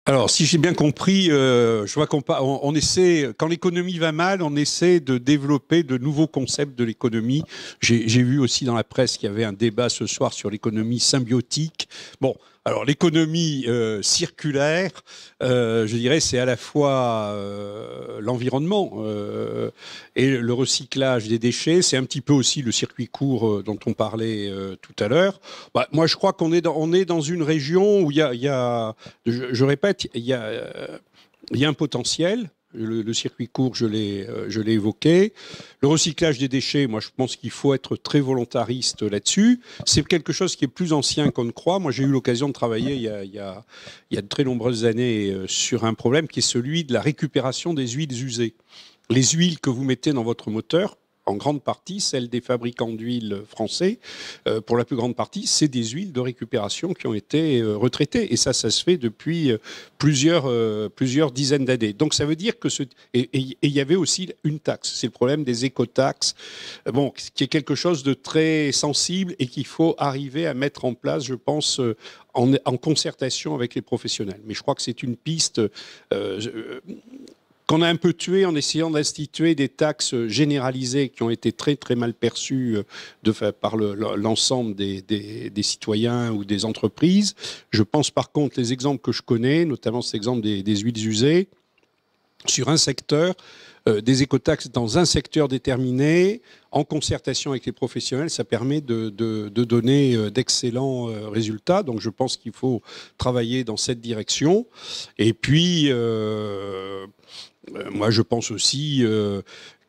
Alors, si j'ai bien compris, je vois on essaie, quand l'économie va mal, on essaie de développer de nouveaux concepts de l'économie. J'ai vu aussi dans la presse qu'il y avait un débat ce soir sur l'économie symbiotique. Bon, alors l'économie circulaire, je dirais, c'est à la fois l'environnement et le recyclage des déchets. C'est un petit peu aussi le circuit court dont on parlait tout à l'heure. Bah, moi, je crois on est dans une région où il y a je répète, il y a un potentiel. Le circuit court, je l'ai évoqué. Le recyclage des déchets, moi, je pense qu'il faut être très volontariste là-dessus. C'est quelque chose qui est plus ancien qu'on ne croit. Moi, j'ai eu l'occasion de travailler il y a de très nombreuses années sur un problème qui est celui de la récupération des huiles usées. Les huiles que vous mettez dans votre moteur, en grande partie, celles des fabricants d'huile français, pour la plus grande partie, c'est des huiles de récupération qui ont été retraitées. Et ça se fait depuis plusieurs dizaines d'années. Donc ça veut dire que et il y avait aussi une taxe. C'est le problème des écotaxes, bon, qui est quelque chose de très sensible et qu'il faut arriver à mettre en place, je pense, en concertation avec les professionnels. Mais je crois que c'est une piste qu'on a un peu tué en essayant d'instituer des taxes généralisées qui ont été très très mal perçues par l'ensemble des citoyens ou des entreprises. Je pense par contre les exemples que je connais, notamment cet exemple des huiles usées, sur un secteur, des écotaxes dans un secteur déterminé, en concertation avec les professionnels, ça permet de donner d'excellents résultats. Donc je pense qu'il faut travailler dans cette direction. Et puis, moi je pense aussi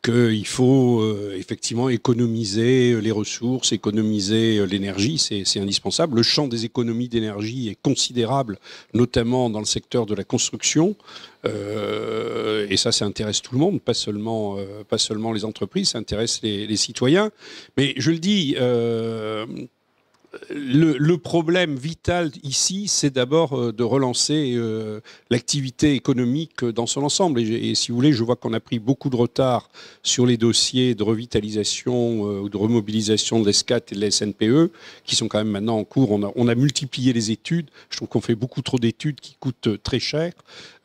qu'il faut effectivement économiser les ressources, économiser l'énergie, c'est indispensable. Le champ des économies d'énergie est considérable, notamment dans le secteur de la construction. Et ça intéresse tout le monde, pas seulement les entreprises, ça intéresse les citoyens. Mais je le dis, le problème vital ici, c'est d'abord de relancer l'activité économique dans son ensemble. Et si vous voulez, je vois qu'on a pris beaucoup de retard sur les dossiers de revitalisation ou de remobilisation de l'ESCAT et de la SNPE, qui sont quand même maintenant en cours. On a multiplié les études. Je trouve qu'on fait beaucoup trop d'études qui coûtent très cher.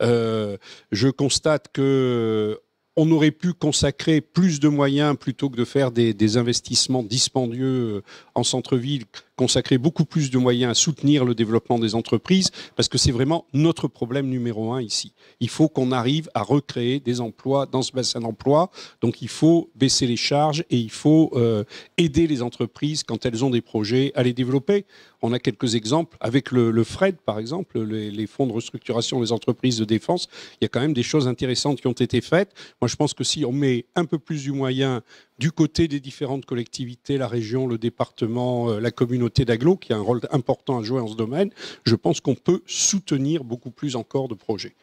Je constate que on aurait pu consacrer plus de moyens plutôt que de faire des investissements dispendieux en centre-ville, consacrer beaucoup plus de moyens à soutenir le développement des entreprises, parce que c'est vraiment notre problème numéro un ici. Il faut qu'on arrive à recréer des emplois dans ce bassin d'emploi, donc il faut baisser les charges et il faut aider les entreprises quand elles ont des projets à les développer. On a quelques exemples avec le FRED, par exemple, les fonds de restructuration des entreprises de défense. Il y a quand même des choses intéressantes qui ont été faites. Moi, je pense que si on met un peu plus du moyen du côté des différentes collectivités, la région, le département, la communauté d'agglo, qui a un rôle important à jouer en ce domaine, je pense qu'on peut soutenir beaucoup plus encore de projets.